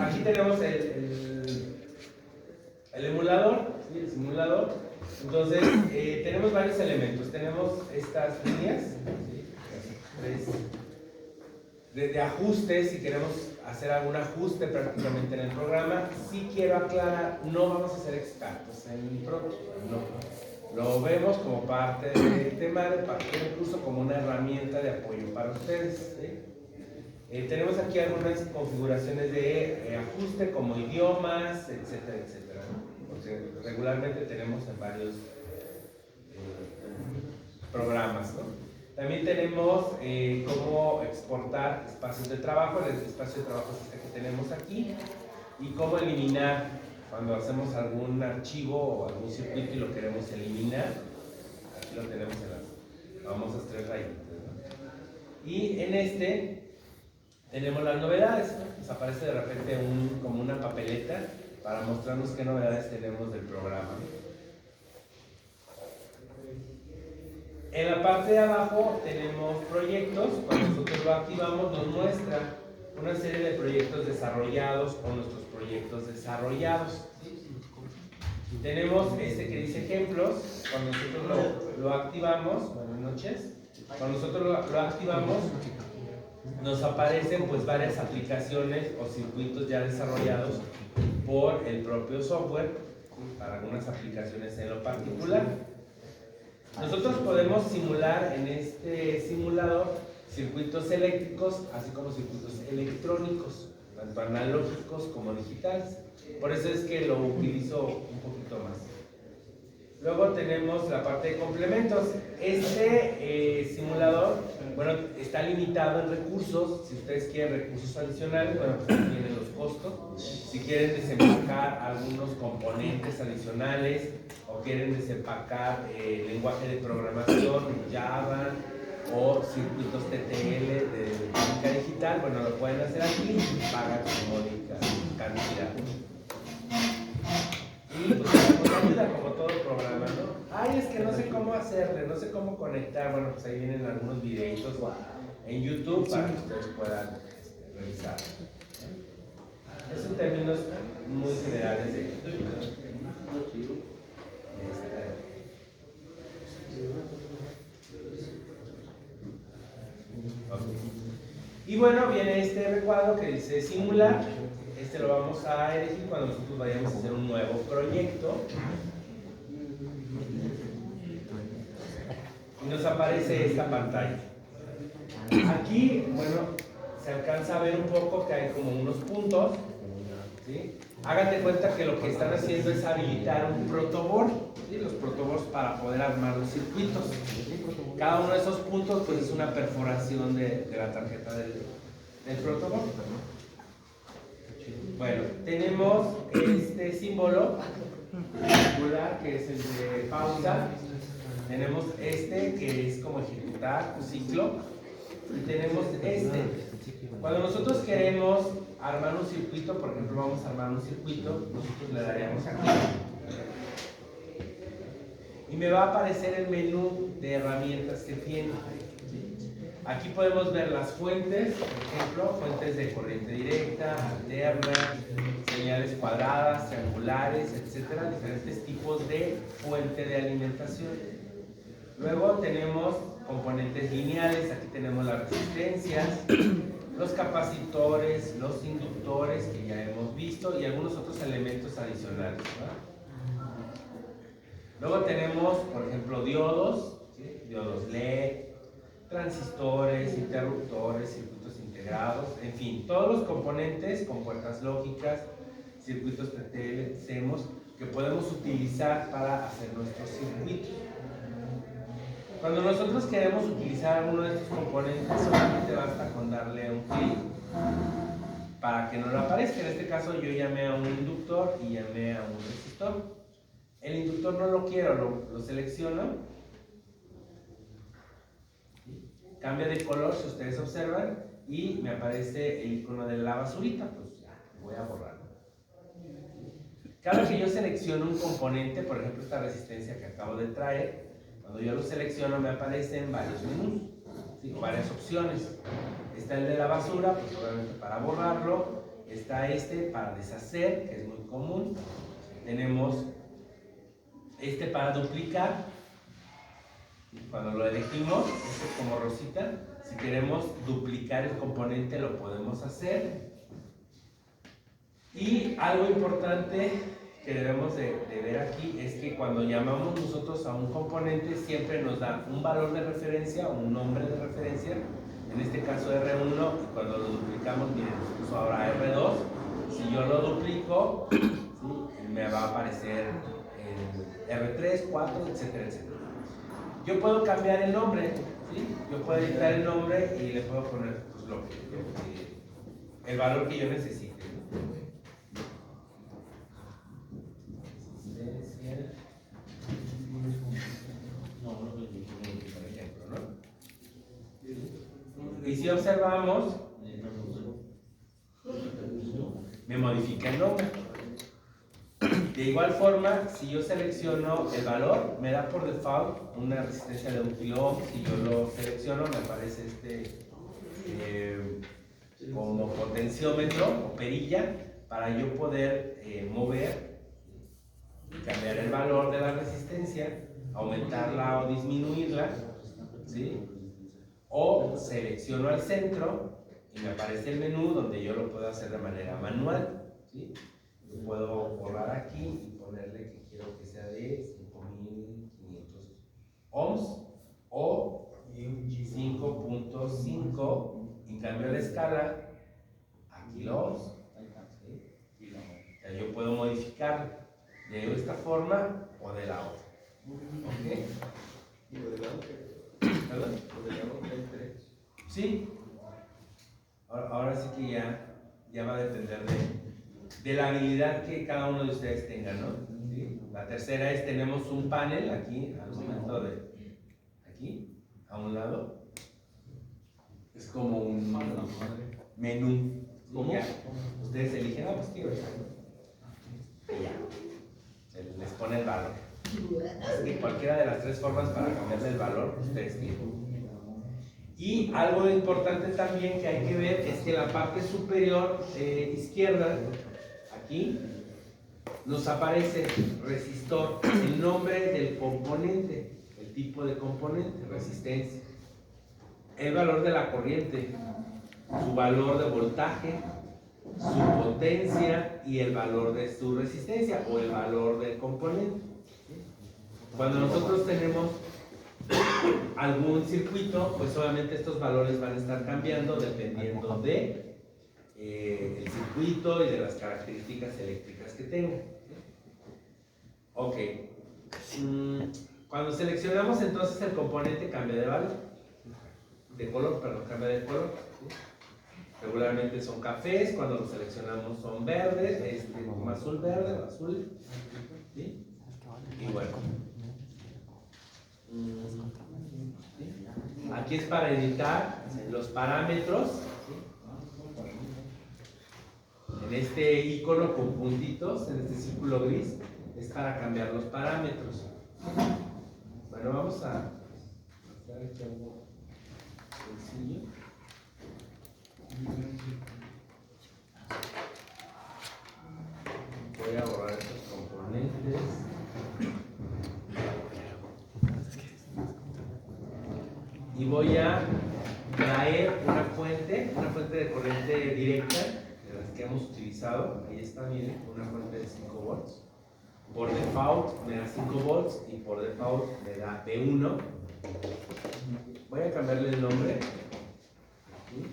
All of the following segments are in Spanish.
aquí tenemos el emulador, ¿sí? El simulador. Entonces, tenemos varios elementos. Tenemos estas líneas, ¿sí? De ajustes, si queremos hacer algún ajuste prácticamente en el programa. Sí quiero aclarar, no vamos a ser expertos en Pro, no. Lo vemos como parte del tema del curso, como una herramienta de apoyo para ustedes, ¿sí? Tenemos aquí algunas configuraciones de ajuste como idiomas, etcétera, etcétera, ¿no? Porque regularmente tenemos en varios programas, ¿no? También tenemos cómo exportar espacios de trabajo. El espacio de trabajo es este que tenemos aquí, y cómo eliminar cuando hacemos algún archivo o algún circuito y lo queremos eliminar. Aquí lo tenemos en las famosas 3 rayitas, ¿no? Y en este tenemos las novedades, ¿no? Nos aparece de repente como una papeleta para mostrarnos qué novedades tenemos del programa. En la parte de abajo tenemos proyectos. Cuando nosotros lo activamos nos muestra una serie de proyectos desarrollados o nuestros proyectos desarrollados. Tenemos este que dice ejemplos. Cuando nosotros lo activamos, buenas noches, cuando nosotros lo activamos nos aparecen pues varias aplicaciones o circuitos ya desarrollados por el propio software, para algunas aplicaciones en lo particular. Nosotros podemos simular en este simulador circuitos eléctricos, así como circuitos electrónicos, tanto analógicos como digitales. Por eso es que lo utilizo un poquito más. Luego tenemos la parte de complementos. Este simulador, bueno, está limitado en recursos. Si ustedes quieren recursos adicionales, bueno, pues tienen los costos. Si quieren desempacar algunos componentes adicionales o quieren desempacar lenguaje de programación, Java o circuitos TTL de electrónica digital, bueno, lo pueden hacer aquí y pagan su módica cantidad. Y pues ayuda como todo programa, ¿no? Ay, es que no sé cómo hacerle, no sé cómo conectar. Bueno, pues ahí vienen algunos videitos en YouTube para que ustedes puedan revisar. Es en términos muy generales de Y bueno, viene este recuadro que dice simular. Este lo vamos a elegir cuando nosotros vayamos a hacer un nuevo proyecto. Y nos aparece esta pantalla. Aquí, bueno, se alcanza a ver un poco que hay como unos puntos, ¿sí? Háganse cuenta que lo que están haciendo es habilitar un protoboard, ¿sí? Los protoboards para poder armar los circuitos. Cada uno de esos puntos pues es una perforación de la tarjeta del protoboard. Bueno, tenemos este símbolo particular que es el de pausa. Tenemos este que es como ejecutar un ciclo. Y tenemos este. Cuando nosotros queremos armar un circuito, por ejemplo, vamos a armar un circuito, nosotros le daríamos aquí. Y me va a aparecer el menú de herramientas que tiene. Aquí podemos ver las fuentes, por ejemplo, fuentes de corriente directa, alterna, señales cuadradas, triangulares, etcétera, diferentes tipos de fuente de alimentación. Luego tenemos componentes lineales, aquí tenemos las resistencias, los capacitores, los inductores que ya hemos visto y algunos otros elementos adicionales, ¿no? Luego tenemos, por ejemplo, diodos, ¿sí? Diodos LED, transistores, interruptores, circuitos integrados, en fin, todos los componentes con puertas lógicas, circuitos TTL, CMOS, que podemos utilizar para hacer nuestros circuitos. Cuando nosotros queremos utilizar alguno de estos componentes, solamente basta con darle un clic para que nos lo aparezca. En este caso yo llamé a un inductor y llamé a un resistor. El inductor no lo quiero, lo selecciono. Cambia de color, si ustedes observan, y me aparece el icono de la basurita. Pues ya, voy a borrarlo. Cada que yo selecciono un componente, por ejemplo esta resistencia que acabo de traer, cuando yo lo selecciono me aparecen varios menús, ¿sí? O varias opciones. Está el de la basura, pues obviamente para borrarlo, Está este para deshacer, que es muy común. Tenemos este para duplicar. Cuando lo elegimos, este es como rosita. Si queremos duplicar el componente, lo podemos hacer. Y algo importante que debemos de ver aquí es que cuando llamamos nosotros a un componente, siempre nos da un valor de referencia o un nombre de referencia. En este caso R1, y cuando lo duplicamos, miren, incluso ahora R2. Si yo lo duplico, ¿sí?, me va a aparecer R3, 4, etcétera, etcétera. Yo puedo cambiar el nombre, ¿sí? Yo puedo editar el nombre y le puedo poner pues, el valor que yo necesite, ¿no? Por ejemplo, ¿no? Y si observamos, me modifica el nombre. De igual forma, si yo selecciono el valor, me da por default una resistencia de 1 kilo. Si yo lo selecciono, me aparece como potenciómetro o perilla para yo poder mover y cambiar el valor de la resistencia, aumentarla o disminuirla, ¿sí? O selecciono al centro y me aparece el menú donde yo lo puedo hacer de manera manual, ¿sí? Puedo borrar aquí y ponerle que quiero que sea de 5500 ohms o 5.5 y cambio la escala a kilo-ohms. ¿Sí? Ya yo puedo modificar de esta forma o de la otra. ¿Ok? ¿Y de lado qué? ¿Perdón? ¿De lado hay 3? Sí. Ahora sí que ya va a depender de la habilidad que cada uno de ustedes tenga, ¿no? ¿Sí? La tercera es, tenemos un panel aquí, al momento de aquí, a un lado. Es como un menú. ¿Cómo? Ustedes eligen, pues quiero eso. Y ya. Se les pone el valor. Así que cualquiera de las tres formas para cambiarle el valor, ustedes tienen. Y algo importante también que hay que ver es que la parte superior izquierda, aquí, nos aparece resistor, el nombre del componente, el tipo de componente, resistencia, el valor de la corriente, su valor de voltaje, su potencia y el valor de su resistencia o el valor del componente. Cuando nosotros tenemos algún circuito, pues obviamente estos valores van a estar cambiando dependiendo de el circuito y de las características eléctricas que tenga. Ok. Cuando seleccionamos entonces el componente cambia de valor, de color, perdón, cambia de color. Regularmente son cafés, cuando los seleccionamos son verdes, como azul verde o azul. ¿Sí? Y bueno. Aquí es para editar los parámetros. En este icono con puntitos, en este círculo gris, es para cambiar los parámetros. Bueno, vamos a hacer aquí algo sencillo. Voy a borrar estos componentes. Y voy a traer una fuente de corriente directa de las que hemos utilizado. Ahí está, miren, una fuente de 5 volts. Por default me da 5 volts y por default me da B1. Voy a cambiarle el nombre. Aquí,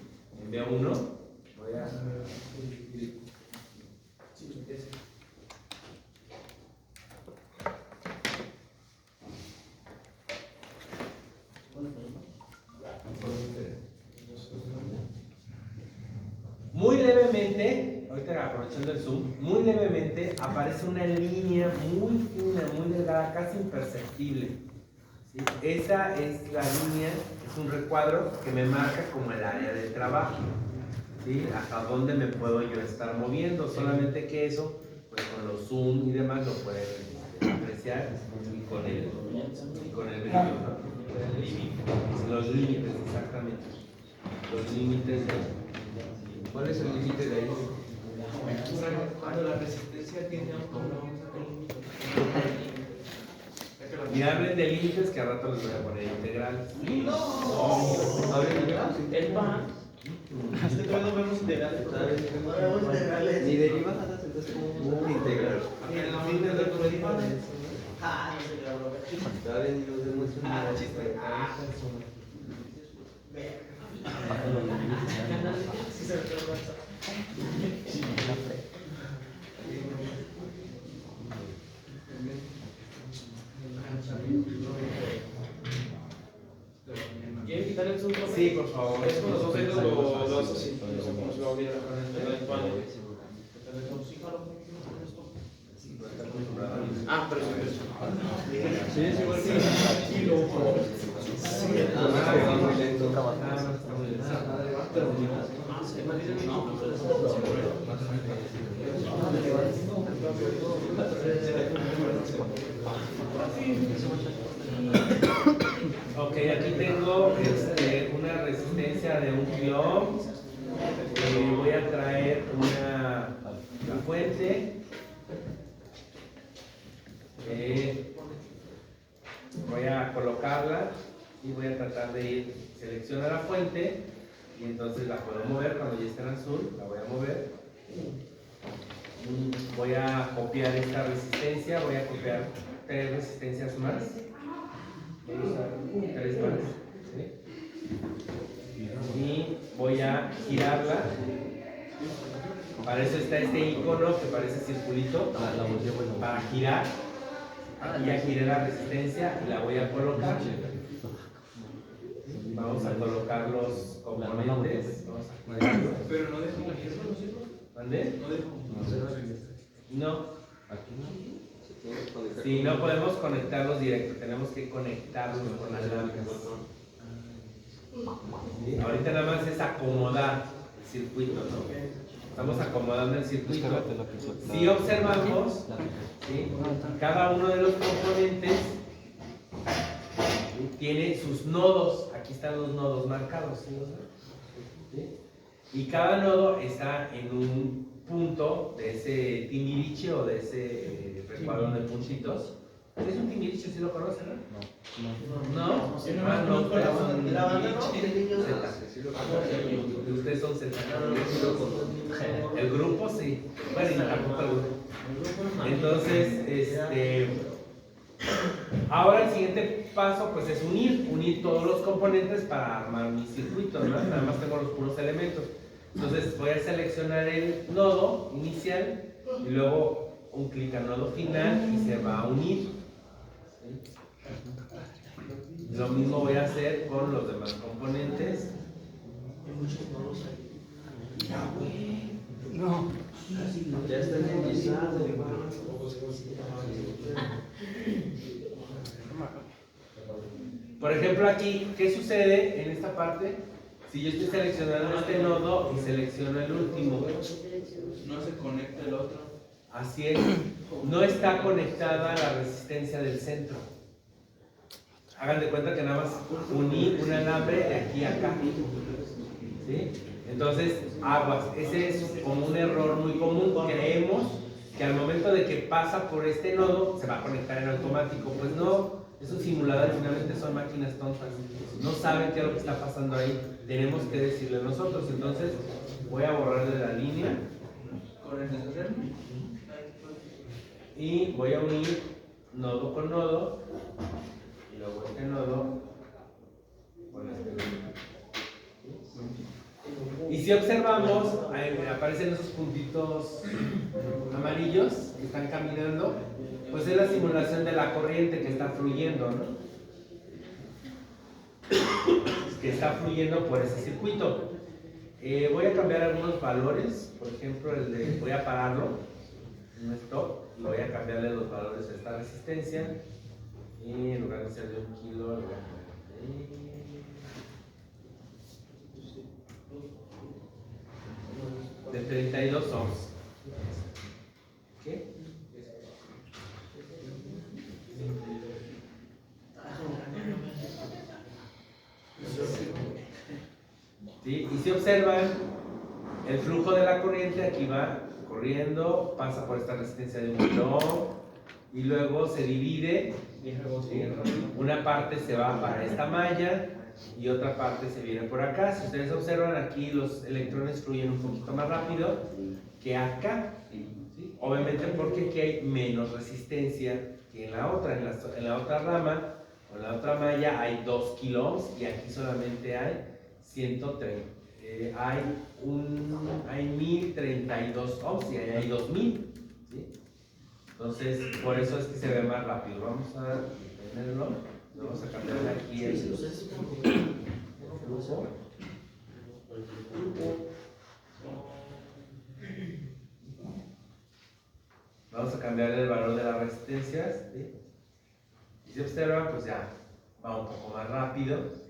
en B1. Voy a... Muy levemente, ahorita aprovechando el zoom, muy levemente aparece una línea muy fina, muy delgada, casi imperceptible. ¿Sí? Esa es la línea, es un recuadro que me marca como el área de trabajo. ¿Sí? Hasta dónde me puedo yo estar moviendo, solamente que eso, pues con los zoom y demás lo pueden apreciar y con el brillo, ¿no? Los límites, exactamente. Los límites de... ¿Cuál es el límite de ahí? Cuando la resistencia tiene autónomo, Y hablen de límites que al rato les voy a poner integrales. el pan. Es que todavía no vemos integrales. Ni derivadas, entonces como integral. En la mente de los derivados. Todavía ni nos demuestran. Chiste. ¿Quieren quitar el zoom? Sí, por favor. Es con los dos dedos lo haces así. No sé cómo se va a olvidar en el España. Ah, pero sí, es igual que aquí lo Está muy lento. Ok, aquí tengo una resistencia de 1 kilo ohm. Voy a traer una fuente. Voy a colocarla y voy a tratar de ir, seleccionar la fuente y entonces la puedo mover cuando ya esté en azul, la voy a mover. Voy a copiar esta resistencia, voy a copiar 3 resistencias más. Voy a usar 3 más, ¿sí? Y voy a girarla. Para eso está este icono que parece circulito, para girar. Aquí ya giré la resistencia y la voy a colocar. Vamos a colocar los componentes. Pero no dejamos eso, ¿no es cierto? ¿Mande? No dejamos. No. Aquí Sí, no podemos conectarlos directo, tenemos que conectarlos con las lámparas. ¿Sí? Ahorita nada más es acomodar el circuito, ¿no? Estamos acomodando el circuito. Si observamos, ¿sí? Cada uno de los componentes tiene sus nodos. Aquí están los nodos marcados, ¿sí? Y cada nodo está en un punto de ese timbiriche o de ese recuadro de puntitos. ¿Es un timbiriche? ¿Sí lo conocen? ¿No? ¿No? Ah, no, ustedes son Z. El grupo sí. Bueno, y tampoco el grupo. Entonces, ahora el siguiente paso pues es unir todos los componentes para armar mi circuito, ¿no? Nada más tengo los puros elementos. Entonces voy a seleccionar el nodo inicial y luego un clic al nodo final y se va a unir. ¿Sí? Lo mismo voy a hacer con los demás componentes. No. Ya está iniciado. Por ejemplo aquí, ¿qué sucede en esta parte? Si yo estoy seleccionando este nodo y selecciono el último, No se conecta el otro. así es, no está conectada la resistencia del centro. Hagan de cuenta que nada más uní un alambre de aquí a acá, ¿sí? Entonces, aguas, ese es como un error muy común. Creemos que al momento de que pasa por este nodo se va a conectar en automático. Pues no, es un simulador y finalmente son máquinas tontas. No saben qué es lo que está pasando ahí. Tenemos que decirle nosotros. Entonces, voy a borrarle la línea Con el deshacer. y voy a unir nodo con nodo y luego este nodo con este nodo. Y si observamos, ahí aparecen esos puntitos amarillos que están caminando, pues es la simulación de la corriente que está fluyendo, ¿no? Que está fluyendo por ese circuito. Voy a cambiar algunos valores, por ejemplo, voy a pararlo, un stop, y voy a cambiarle los valores a esta resistencia, y en lugar de ser de 1 kilo, lo voy a poner de 32 ohms. ¿Qué? ¿Sí? Y si observan, el flujo de la corriente aquí va corriendo, pasa por esta resistencia de 1 ohm y luego se divide. Una parte se va para esta malla y otra parte se viene por acá. Si ustedes observan, aquí los electrones fluyen un poquito más rápido que acá, ¿sí? Obviamente porque aquí hay menos resistencia que en la otra. En la otra rama o en la otra malla hay 2 kilo ohms y aquí solamente hay 130. Hay 1032 ohms y ahí hay 2000, ¿sí? Entonces, por eso es que se ve más rápido. Vamos a detenerlo. Vamos a cambiar aquí el flujo. Vamos a cambiar el valor de las resistencias, ¿sí? Y si observan, pues ya va un poco más rápido.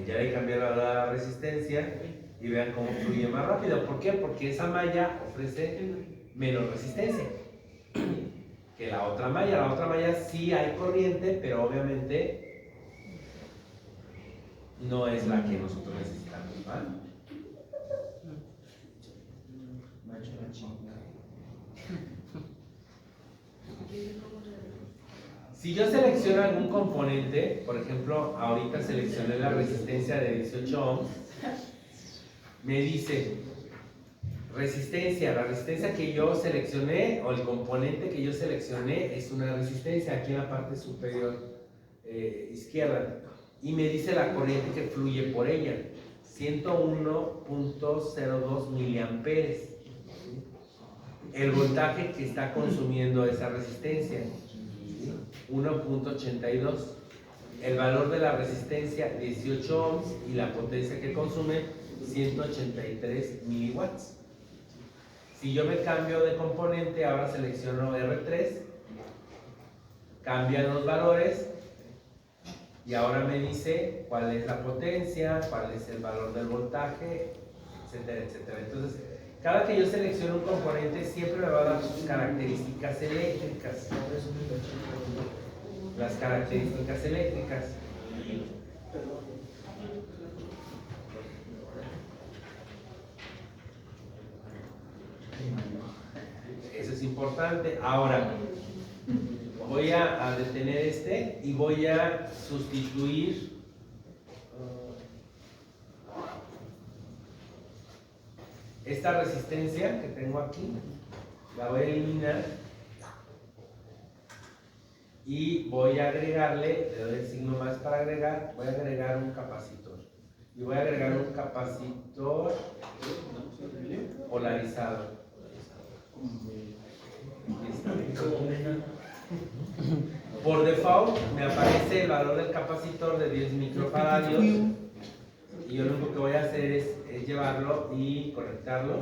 Ya le cambié la resistencia y vean cómo fluye más rápido. ¿Por qué? Porque esa malla ofrece menos resistencia que la otra malla. La otra malla sí hay corriente, pero obviamente no es la que nosotros necesitamos, ¿vale? Si yo selecciono algún componente, por ejemplo, ahorita seleccioné la resistencia de 18 ohms, me dice resistencia, la resistencia que yo seleccioné o el componente que yo seleccioné es una resistencia aquí en la parte superior izquierda, y me dice la corriente que fluye por ella, 101.02 miliamperes, el voltaje que está consumiendo esa resistencia, 1.82, el valor de la resistencia 18 ohms y la potencia que consume 183 miliwatts. Si yo me cambio de componente, ahora selecciono R3, cambian los valores y ahora me dice cuál es la potencia, cuál es el valor del voltaje, etcétera, etcétera. Entonces, cada que yo selecciono un componente siempre me va a dar sus características eléctricas. Las características eléctricas. Eso es importante. Ahora, voy a detener este y voy a sustituir esta resistencia que tengo aquí. La voy a eliminar y voy a agregarle, le doy el signo más para agregar, voy a agregar un capacitor. Y voy a agregar un capacitor polarizado. Por default me aparece el valor del capacitor de 10 microfaradios y yo lo único que voy a hacer es llevarlo y conectarlo.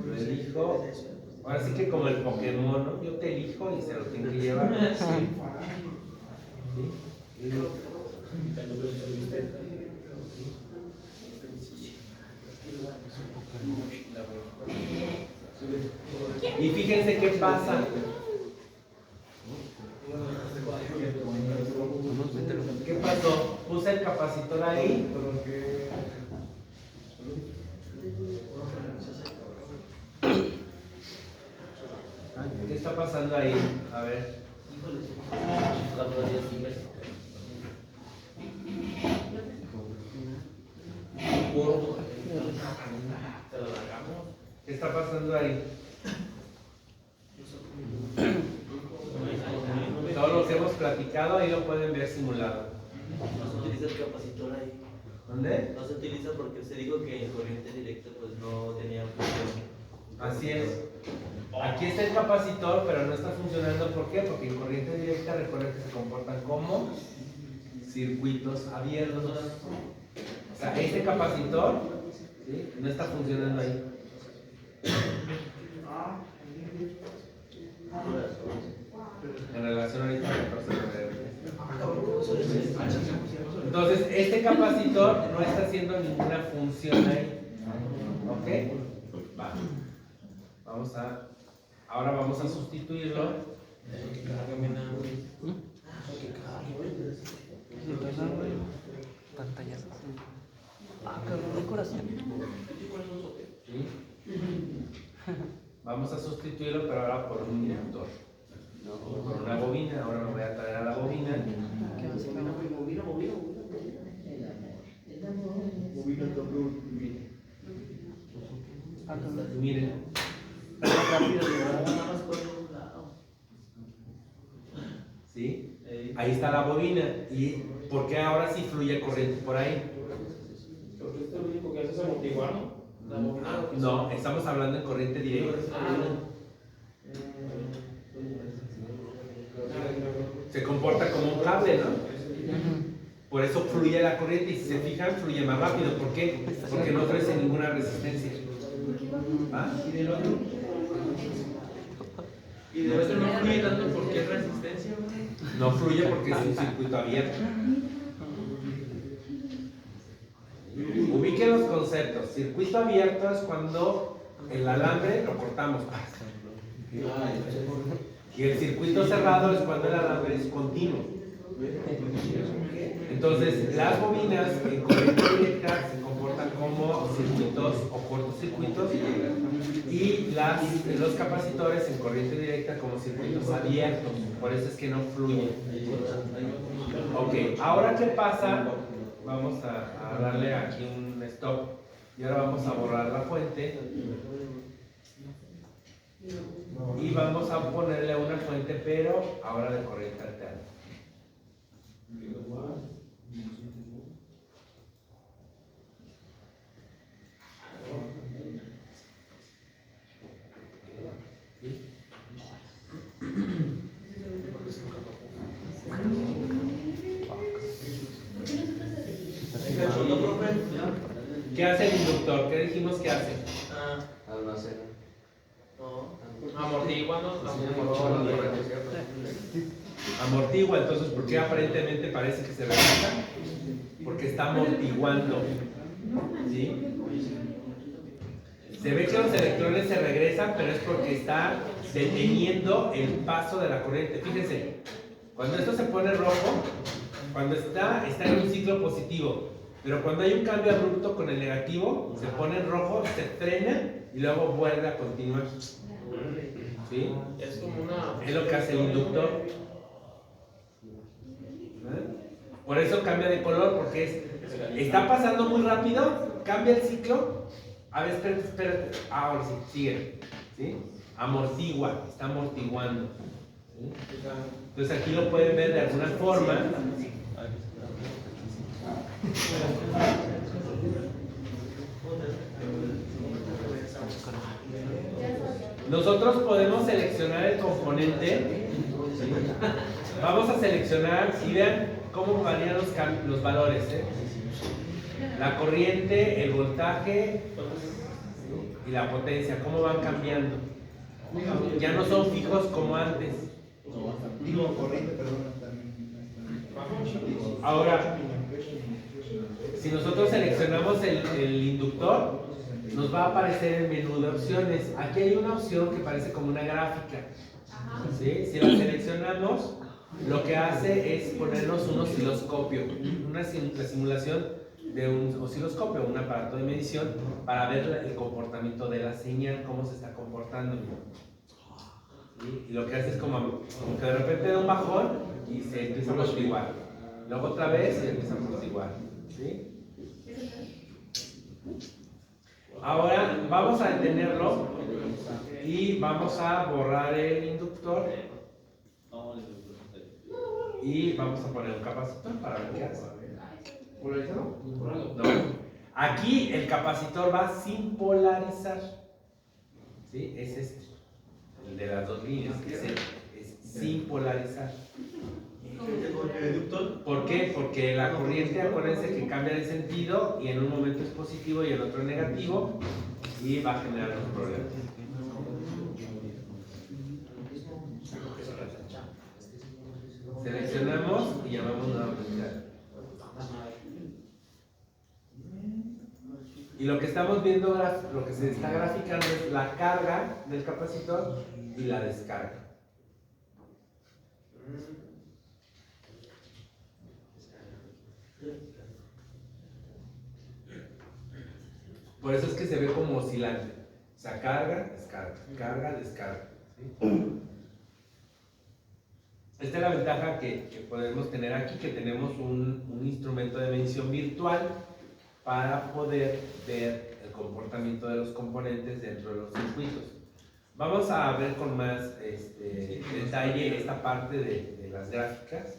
Lo elijo. Ahora sí que como el Pokémon, ¿no? Yo te elijo y se lo tengo que llevar. ¿Sí? Y fíjense qué pasa. ¿Qué pasó? Puse el capacitor ahí. ¿Qué está pasando ahí? A ver. ¿Qué está pasando ahí? Todo lo que hemos platicado ahí lo pueden ver simulado. No se utiliza el capacitor ahí. ¿Dónde? No se utiliza porque se dijo que en corriente directa pues no tenía función. Así es. Aquí está el capacitor, pero no está funcionando. ¿Por qué? Porque en corriente directa recuerden que se comportan como circuitos abiertos. O sea, este capacitor, ¿sí?, no está funcionando ahí. En relación ahorita a 14 de febrero. Entonces, este capacitor no está haciendo ninguna función ahí. ¿Ok? Va. Ahora vamos a sustituirlo Pantallas. Ah, cabrón, de corazón. ¿Sí? Vamos a sustituirlo, pero ahora por un inductor. Por una bobina, ahora me voy a traer a la bobina. Miren. ¿Sí? Ahí está la bobina. ¿Y por qué ahora sí fluye corriente por ahí? Porque esto lo único que hace es amortiguar, ¿no? La bobina. No, estamos hablando en corriente directa. Se comporta como un cable, ¿no? Por eso fluye la corriente y si se fijan, fluye más rápido. ¿Por qué? Porque no ofrece ninguna resistencia. ¿Ah? ¿Y del otro? ¿Y del otro no fluye tanto porque es resistencia? No fluye porque es un circuito abierto. Ubiquen los conceptos. Circuito abierto es cuando el alambre lo cortamos. Y el circuito cerrado es cuando el alambre es continuo. Entonces, las bobinas en corriente directa se comportan como circuitos o cortocircuitos y los capacitores en corriente directa como circuitos abiertos. Por eso es que no fluyen. Ok, ahora ¿qué pasa? Vamos a darle aquí un stop y ahora vamos a borrar la fuente y vamos a ponerle una fuente, pero ahora de corriente alterna. ¿Qué hace el inductor? ¿Qué dijimos que hace? Almacena. Amortigua, ¿no? Amortigua, entonces, ¿por qué aparentemente parece que se regresa? Porque está amortiguando. ¿Sí? Se ve que los electrones se regresan, pero es porque está deteniendo el paso de la corriente. Fíjense, cuando esto se pone rojo, cuando está en un ciclo positivo, pero cuando hay un cambio abrupto con el negativo, se pone en rojo, se frena y luego vuelve a continuar. ¿Sí? Es como una. Es lo que hace el inductor. Por eso cambia de color, porque está pasando muy rápido, cambia el ciclo. A ver, espérate. Ahora sí, sigue. ¿Sí? Amortigua, está amortiguando. ¿Sí? Entonces aquí lo pueden ver de alguna forma. Nosotros podemos seleccionar el componente. Vamos a seleccionar y vean cómo varían los valores. La corriente, el voltaje y la potencia, cómo van cambiando. Ya no son fijos como antes. Digo, corriente, perdón. Ahora, si nosotros seleccionamos el inductor, nos va a aparecer el menú de opciones. Aquí hay una opción que parece como una gráfica. ¿Sí? Si la seleccionamos, lo que hace es ponernos un osciloscopio, la simulación de un osciloscopio, un aparato de medición, para ver el comportamiento de la señal, cómo se está comportando. ¿Sí? Y lo que hace es como que de repente da un bajón y se empieza a amortiguar. Luego otra vez y empieza a amortiguar. ¿Sí? Ahora vamos a detenerlo y vamos a borrar el inductor y vamos a poner un capacitor para ver qué hace. ¿Polarizado? No. Aquí el capacitor va sin polarizar. ¿Sí? Es este, el de las dos líneas, es sin polarizar. ¿Por qué? Porque la corriente, acuérdense que cambia de sentido y en un momento es positivo y en otro es negativo y va a generar los problemas. Seleccionamos y llamamos nuevamente. Y lo que estamos viendo, lo que se está graficando es la carga del capacitor y la descarga. Por eso es que se ve como oscilante. O sea, carga, descarga, carga, descarga. ¿Sí? Esta es la ventaja que podemos tener aquí, que tenemos un instrumento de medición virtual para poder ver el comportamiento de los componentes dentro de los circuitos. Vamos a ver con más detalle esta parte de las gráficas,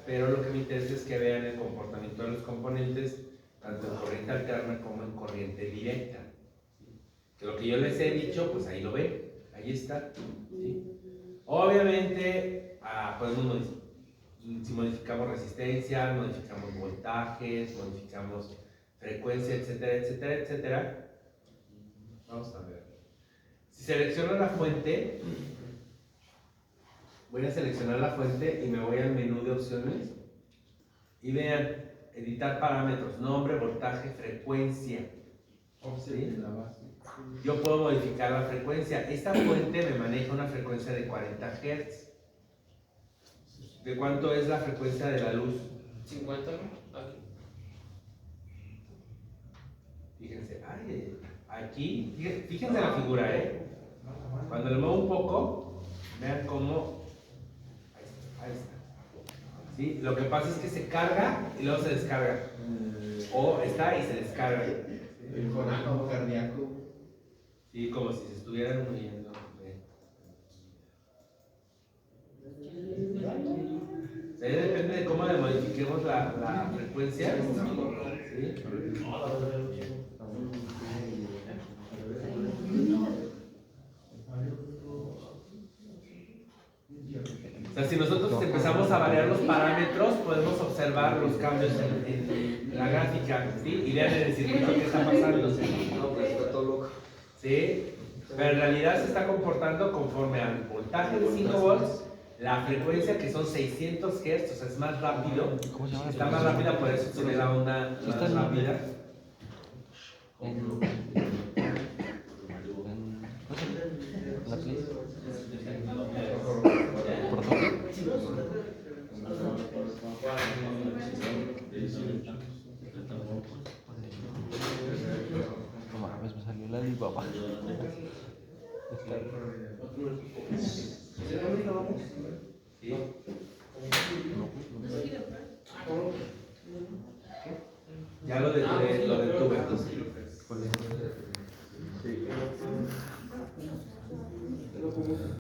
pero lo que me interesa es que vean el comportamiento de los componentes tanto en corriente alterna como en corriente directa. ¿Sí? Que lo que yo les he dicho, pues ahí lo ven, ahí está. ¿Sí? Obviamente, si modificamos resistencia, modificamos voltajes, modificamos frecuencia, etcétera, etcétera, etcétera. Vamos a ver. Si selecciono la fuente, voy a seleccionar la fuente y me voy al menú de opciones. Y vean, editar parámetros, nombre, voltaje, frecuencia. ¿Sí? Yo puedo modificar la frecuencia. Esta fuente me maneja una frecuencia de 40 Hz. ¿De cuánto es la frecuencia de la luz? 50, ¿no? Aquí. Fíjense, aquí, fíjense la figura, Cuando le muevo un poco, vean cómo. Ahí está. ¿Sí? Lo que pasa es que se carga y luego se descarga. O está y se descarga. El corazón cardíaco. Sí, como si se estuvieran moviendo. Depende de cómo le modifiquemos la frecuencia. ¿Sí? O sea, si nosotros empezamos a variar los parámetros, podemos observar los cambios en la gráfica, ¿sí? Y vean en el circuito qué está pasando. No, pues está todo loco. ¿Sí? Pero en realidad se está comportando conforme al voltaje de 5 volts, la frecuencia que son 600 Hz, o sea, es más rápido. Está más rápida, por eso tiene la onda más rápida. No mames, me salió la Alibaba. ¿Se